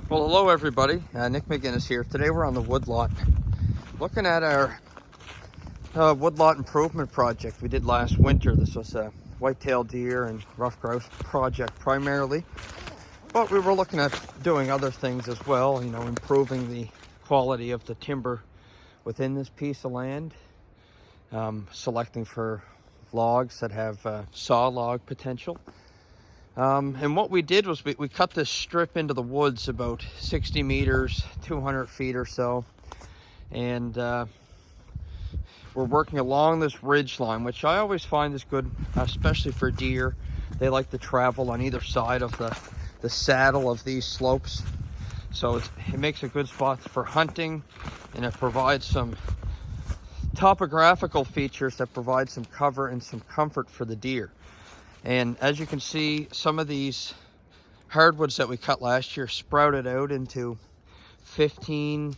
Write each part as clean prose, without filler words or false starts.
Well, hello everybody. Nick McGinnis here. Today we're on the woodlot, looking at our woodlot improvement project we did last winter. This was a whitetail deer and rough grouse project primarily, but we were looking at doing other things as well. You know, improving the quality of the timber within this piece of land, selecting for logs that have saw log potential. And what we did was we cut this strip into the woods about 60 meters, 200 feet or so. And we're working along this ridge line, which I always find is good, especially for deer. They like to travel on either side of the saddle of these slopes. So it makes a good spot for hunting, and it provides some topographical features that provide some cover and some comfort for the deer. And as you can see, some of these hardwoods that we cut last year sprouted out into 10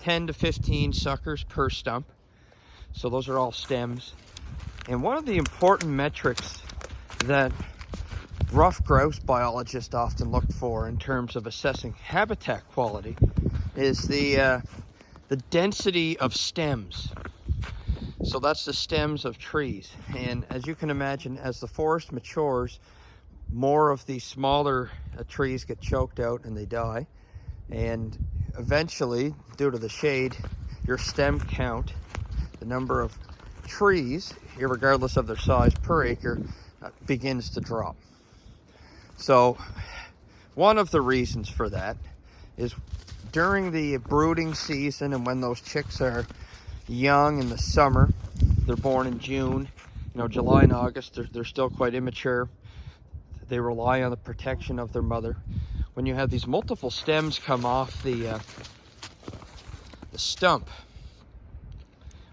to 15 suckers per stump. So those are all stems. And one of the important metrics that rough grouse biologists often look for in terms of assessing habitat quality is the density of stems. So that's the stems of trees. And as you can imagine, as the forest matures, more of these smaller trees get choked out and they die. And eventually, due to the shade, your stem count, the number of trees, irregardless of their size per acre, begins to drop. So one of the reasons for that is during the brooding season, and when those chicks are young in the summer, they're born in June, July and August, they're still quite immature. They rely on the protection of their mother. When you have these multiple stems come off the stump,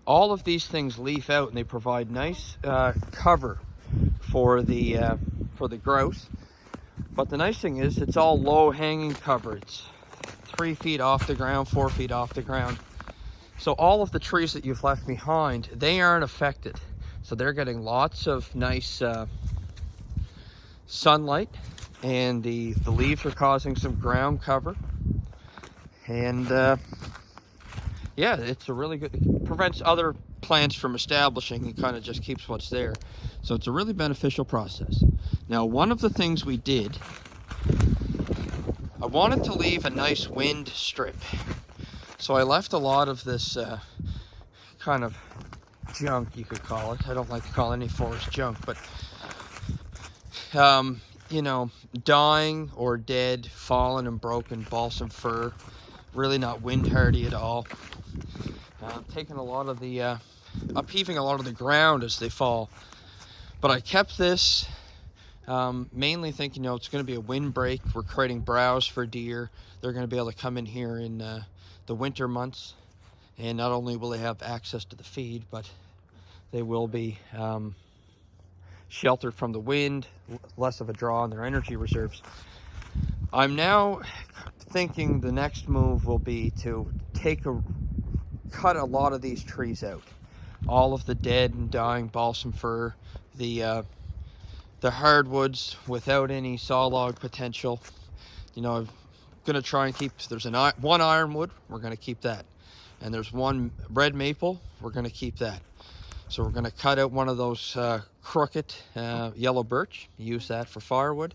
all of these things leaf out and they provide nice cover for the grouse. But the nice thing is it's all low hanging cover. It's 3 feet off the ground, 4 feet off the ground. So all of the trees that you've left behind, they aren't affected. So they're getting lots of nice sunlight, and the leaves are causing some ground cover. And yeah, it's a really good, it prevents other plants from establishing and kind of just keeps what's there. So it's a really beneficial process. Now, one of the things we did, I wanted to leave a nice wind strip. So I left a lot of this kind of junk, you could call it. I don't like to call any forest junk, but dying or dead, fallen and broken balsam fir, really not wind hardy at all. Taking a lot of the upheaving a lot of the ground as they fall. But I kept this mainly thinking, it's going to be a windbreak. We're creating browse for deer. They're going to be able to come in here in the winter months, and not only will they have access to the feed, but they will be sheltered from the wind, less of a draw on their energy reserves. I'm now thinking the next move will be to cut a lot of these trees out, all of the dead and dying balsam fir, the hardwoods without any saw log potential. I'm gonna try and keep, there's one ironwood, we're gonna keep that, and there's one red maple, we're gonna keep that. So we're gonna cut out one of those crooked yellow birch, use that for firewood,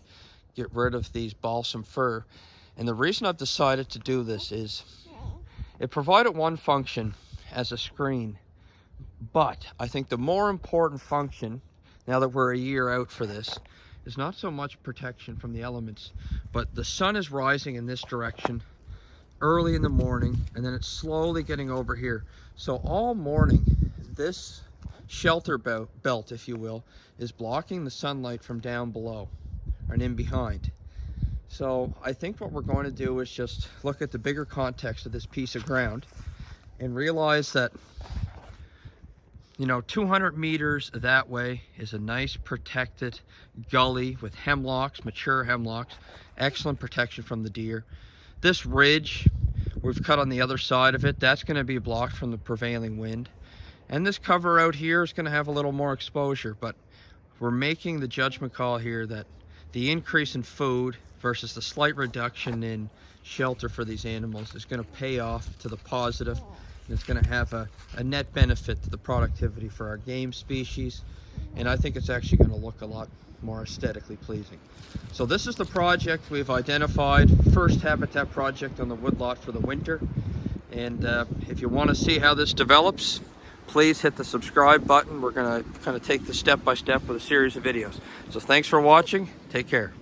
get rid of these balsam fir. And the reason I've decided to do this is it provided one function as a screen, but I think the more important function, now that we're a year out for this, is not so much protection from the elements, but the sun is rising in this direction early in the morning, and then it's slowly getting over here. So all morning, this shelter belt, if you will, is blocking the sunlight from down below and in behind. So I think what we're going to do is just look at the bigger context of this piece of ground and realize that 200 meters that way is a nice protected gully with hemlocks, mature hemlocks, excellent protection from the deer. This ridge we've cut on the other side of it, that's going to be blocked from the prevailing wind. And this cover out here is going to have a little more exposure, but we're making the judgment call here that the increase in food versus the slight reduction in shelter for these animals is going to pay off to the positive, and it's going to have a net benefit to the productivity for our game species, and I think it's actually going to look a lot more aesthetically pleasing. So this is the project we've identified, first habitat project on the woodlot for the winter. And if you want to see how this develops, please hit the subscribe button. We're going to kind of take this step by step with a series of videos. So thanks for watching. Take care.